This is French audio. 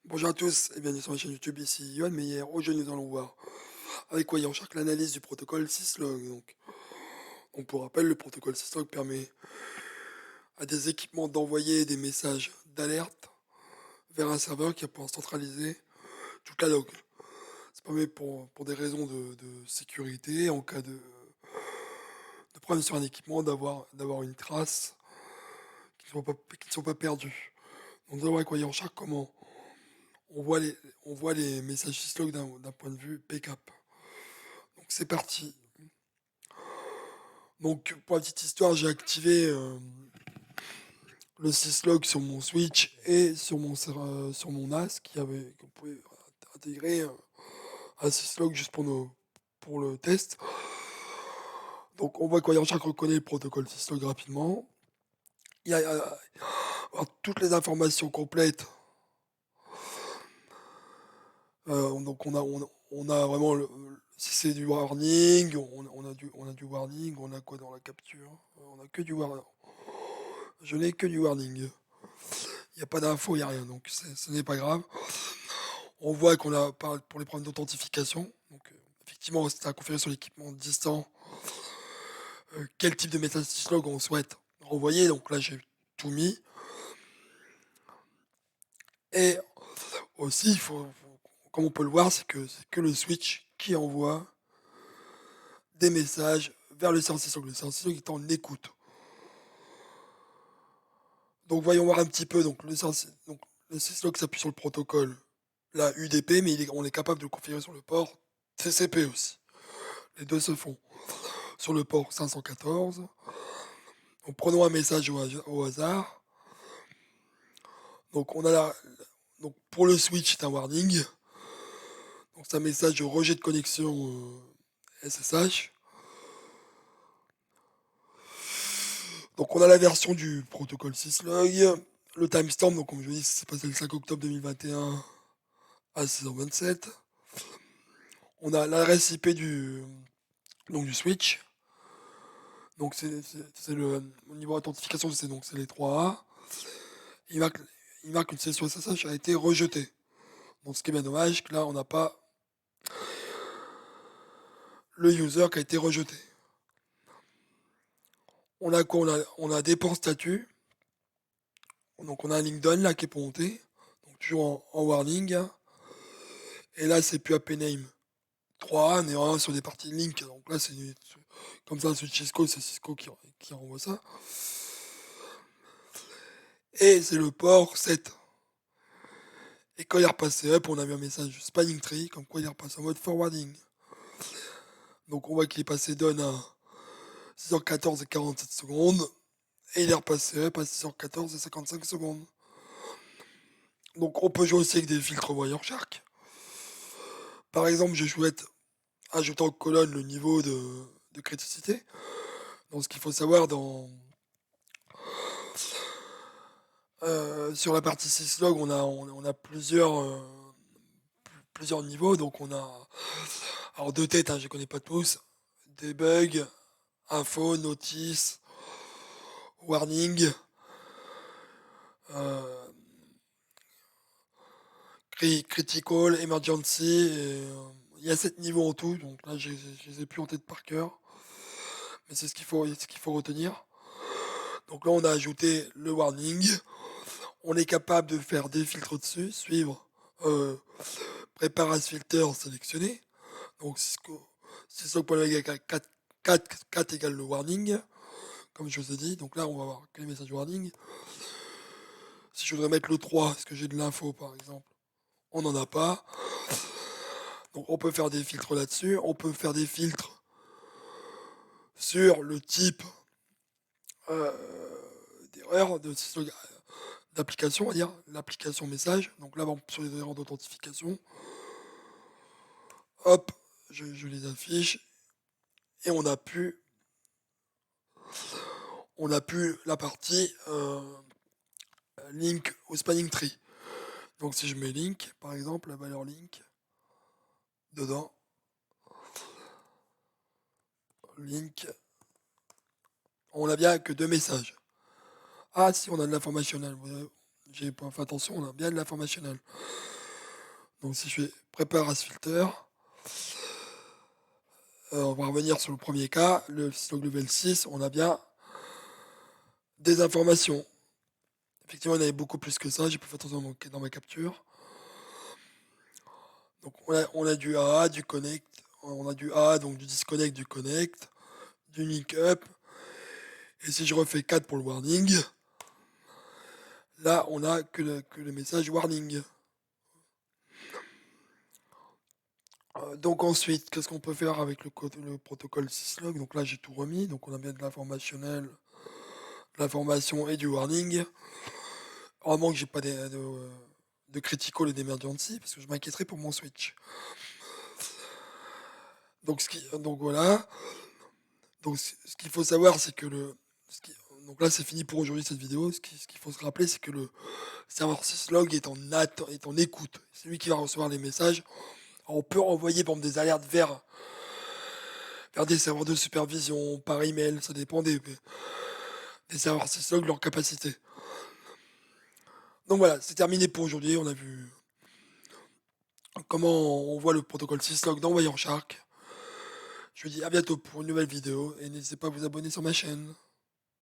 Bonjour à tous et bienvenue sur ma chaîne YouTube, ici Yoann Meyer. Aujourd'hui, nous allons voir avec Wayne Shark l'analyse du protocole syslog. Pour rappel, le protocole syslog permet à des équipements d'envoyer des messages d'alerte vers un serveur qui va pouvoir centraliser toute la log. Ça permet pour des raisons de sécurité, en cas de problème sur un équipement, d'avoir une trace qui ne soit pas perdue. Donc, nous allons voir avec Wayne Shark comment on voit on voit les messages syslog d'un point de vue backup. Donc c'est parti. Donc pour la petite histoire, j'ai activé le syslog sur mon Switch et sur mon NAS qu'on pouvait intégrer un syslog juste pour le test. Donc on voit que Wireshark reconnaît le protocole syslog rapidement. Il y a avoir toutes les informations complètes. Donc on a vraiment si c'est du warning, on a du warning, on a quoi dans la capture? On a que du warning. Je n'ai que du warning. Il n'y a pas d'info, il n'y a rien, donc ce n'est pas grave. On voit qu'on a, pour les problèmes d'authentification, effectivement, c'est à conférer sur l'équipement distant quel type de message syslog on souhaite renvoyer. Donc là, j'ai tout mis. Et aussi, comme on peut le voir, c'est que le switch qui envoie des messages vers le serveur syslog. Le serveur syslog est en écoute. Donc voyons voir un petit peu. Donc, le syslog s'appuie sur le protocole, la UDP, mais on est capable de le configurer sur le port TCP aussi. Les deux se font sur le port 514. Donc prenons un message au hasard. Donc on a donc pour le switch, c'est un warning. Donc c'est un message de rejet de connexion SSH. Donc on a la version du protocole syslog. Le timestamp, donc comme je vous dis, c'est passé le 5 octobre 2021 à 6h27. On a l'adresse IP du switch. Donc c'est le au niveau authentification, c'est les 3A. Il marque, il marque une session SSH a été rejetée. Donc ce qui est bien dommage, que là on n'a pas le user qui a été rejeté. On a quoi? On a dépend statut. Donc on a un link done là qui est pointé. Donc toujours en warning. Et là c'est plus AP name 3A, on est vraiment sur des parties link. Donc là c'est comme ça, sur Cisco, c'est Cisco qui renvoie ça. Et c'est le port 7. Et quand il est repassé up, on a vu un message spanning tree, comme quoi il est repassé en mode forwarding. Donc on voit qu'il est passé done à 6h14 et 47 secondes. Et il est repassé up à 6h14 et 55 secondes. Donc on peut jouer aussi avec des filtres Wireshark. Par exemple, je souhaite ajouter en colonne le niveau de criticité. Donc ce qu'il faut savoir sur la partie syslog, on a plusieurs niveaux. Donc on a alors deux têtes, je ne connais pas tous. Debug, info, notice, warning, euh, critical, emergency. Il y a 7 niveaux en tout, donc là je les ai plus en tête par cœur. Mais c'est ce qu'il faut retenir. Donc là on a ajouté le warning. On est capable de faire des filtres dessus, suivre, prépare as filter sélectionné. Donc Cisco.log égale 4 égale le warning, comme je vous ai dit. Donc là on va voir que les messages warning. Si je voudrais mettre le 3, est-ce que j'ai de l'info par exemple? On n'en a pas. Donc on peut faire des filtres là-dessus. On peut faire des filtres sur le type euh, d'erreur d'application, on va dire, l'application message. Donc là, sur les erreurs d'authentification, hop, je les affiche. Et on a pu la partie link au spanning tree. Donc si je mets link, par exemple, la valeur link, dedans, link, on n'a bien que deux messages. Ah si, on a de l'informationnel. J'ai pas fait attention, on a bien de l'informationnel. Donc si je fais prépare as filter, on va revenir sur le premier cas, le syslog level 6, on a bien des informations. Effectivement, il y en avait beaucoup plus que ça, j'ai pas fait attention dans ma capture. Donc on a du AA, du connect, on a du AA, donc du disconnect, du connect, du link up. Et si je refais 4 pour le warning, là on a que le message warning. Donc ensuite, qu'est-ce qu'on peut faire avec le protocole syslog? Donc là j'ai tout remis, donc on a bien de l'informationnel, de l'information et du warning. Heureusement que j'ai pas de critical et d'emergency, parce que je m'inquiéterais pour mon switch. Donc voilà. Donc ce qu'il faut savoir, c'est que ce qui- donc là c'est fini pour aujourd'hui cette vidéo. Ce qu'il faut se rappeler, c'est que le serveur syslog est en écoute. C'est lui qui va recevoir les messages. Alors, on peut envoyer par exemple, des alertes vers des serveurs de supervision, par email, ça dépend des serveurs syslog, leur capacité. Donc voilà, c'est terminé pour aujourd'hui. On a vu comment on voit le protocole syslog dans Wireshark. Je vous dis à bientôt pour une nouvelle vidéo et n'hésitez pas à vous abonner sur ma chaîne.